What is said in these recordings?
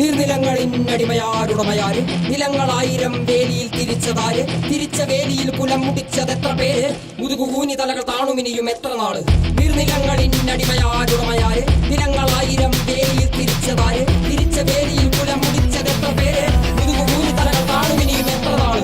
നീർനിലങ്ങളിന്നടിമയാരുടമയാര് നിലങ്ങളായിരം വേലിയിൽ തിരിച്ചതാര് തിരിച്ച വേലിയിൽ കുലം മുടിച്ചതെത്ര പേര് മുതുകുകൂനി തലകൾ താണുമിനിയും എത്ര നാള് നീർനിലങ്ങളിന്നടിമയാരുടമയാര് നിലങ്ങളായിരം വേലിയിൽ തിരിച്ചതാര് തിരിച്ച വേലിയിൽ കുലം മുടിച്ചതെത്ര പേര് മുതുകുകൂനി തലകൾ താണുമിനിയും എത്ര നാള്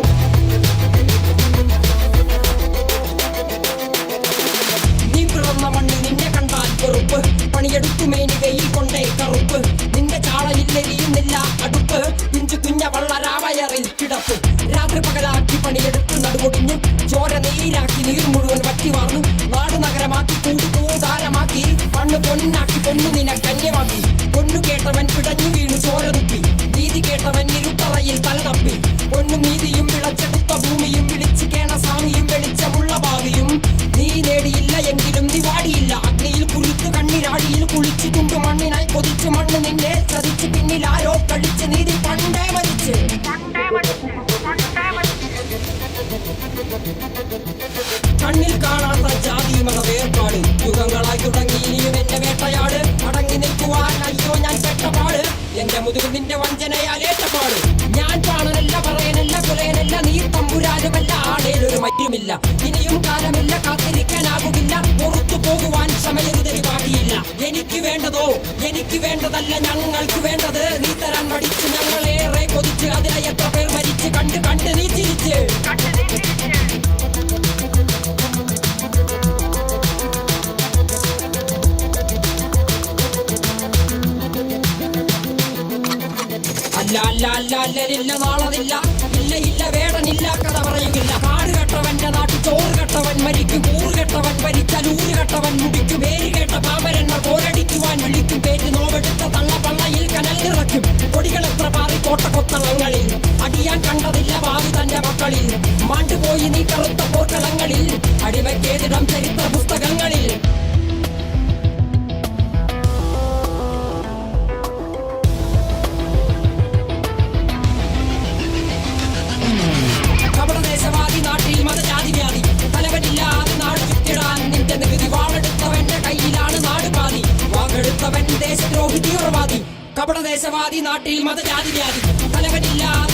നീ പിറന്ന മണ്ണിൽ നിന്നെ കണ്ടാൽ വെറുപ്പ് പണിയെടുത്തുമേനി വെയിൽ കൊണ്ടേ കറുപ്പ് നിന്റെ ചാളയില്ലെരിയുന്നില്ല അടുപ്പ് ഇഞ്ചു കുഞ്ഞ വള്ളരാവയറിൽ കിടപ്പ് രാത്രി പകലാക്കി പണിയെടുത്ത് നടുകൊടിഞ്ഞു ചോര നീരാക്കി നീർ മുഴുവൻ വറ്റി വാർന്നു നാട് നഗരമാക്കി കൂടാരമാക്കി മണ്ണ് പൊന്നാക്കി പൊന്നു നിന കന്യമാക്കി പൊന്നു കേട്ടവൻ പിടഞ്ഞു വീണു ചോര തുപ്പി നീതി കേട്ടവൻ ഇരുട്ടറയിൽ തല തപ്പി പൊന്നും നീതിയും വിളച്ചെടുത്ത ഭൂമിയും വിളിച്ചു കേണ സ്വാമിയും വെളിച്ചമുള്ള ഭാവിയും നീ നേടിയില്ല എങ്കിലും നീ വാടിയില്ല അഗ്നിയിൽ കുളിച്ചു കണ്ണിരാഴിയിൽ കുളിച്ചു തുണ്ടു മണ്ണിനായി കൊതിച്ചു മണ്ണ് നിന്നെ ചതിച്ചു പിന്നിൽ ആരോ കളിച്ച് നീതി പണ്ടേ മരിച്ച് കണ്ണിൽ കാണാത്ത ജാതി മത വേർപാട് യുഗങ്ങളായി തുടങ്ങി ഇനിയും എന്റെ വേട്ടയാട് അടങ്ങി നിൽക്കുവാൻ അയ്യോ ഞാൻ പെട്ടപാട് എന്റെ മുതുകിൽ നിന്റെ വഞ്ചനയാൽ ഏറ്റപാട് ഞാൻ പാണനല്ല പറയനല്ല കുലയനല്ല നീ തമ്പുരാനുമല്ല ആടേലൊരു മറ്റുമില്ല ഇനിയും കാലമില്ല കാത്തിരിക്കാനാകുകില്ല പുറത്തു പോകുവാൻ സമയരുതരി ബാക്കിയില്ല എനിക്ക് വേണ്ടതോ എനിക്ക് വേണ്ടതല്ല ഞങ്ങൾക്ക് വേണ്ടത് നീ തരാൻ മടിച്ച് ഞങ്ങളേറെ കൊതിച്ച് അതിലെ എത്ര പേർ മരിച്ച് കണ്ട് കണ്ട് നീ ചിരിച്ച് അല്ല നാളതില്ല ഇല്ല ഇല്ല വേടനില്ല കഥ പറയുകില്ല കാട് കെട്ടവന്റെ നാട്ടിൽ ചോറ് കെട്ടവൻ മരിക്കും കൂറ് കെട്ടവൻ ഭരിച്ചാൽ ഊര് കെട്ടവൻ മുടിക്കും പേര് കേട്ട പാമരന്മാർ പോരടിക്കുവാൻ വിളിക്കും പേര് നോവെടുത്ത തള്ളപ്പള്ളയിൽ കനൽ നിറയ്ക്കും കൊടികൾ എത്ര പാറി കോട്ട കൊത്തളങ്ങളിൽ അടിയാൻ കണ്ടതില്ല ഭാവി തന്റെ മക്കളിൽ മാണ്ടുപോയി നീ കറുത്ത പോർക്കളങ്ങളിൽ അടിമയ്ക്കേതിടം ചരിത്ര പുസ്തകങ്ങളിൽ ദേശവാദി നാട്ടിൽ മതജാതി വ്യാധി തലവനില്ലാതെ നാട് ചുറ്റിടാൻ നിന്റെ നികുതി വാളെടുത്തവന്റെ കയ്യിലാണ് നാട് പാതി വാക്കെടുത്തവൻ ദേശദ്രോഹി തീവ്രവാദി കപടദേശവാദി നാട്ടിൽ മതജാതി വ്യാധി തലവനില്ലാതെ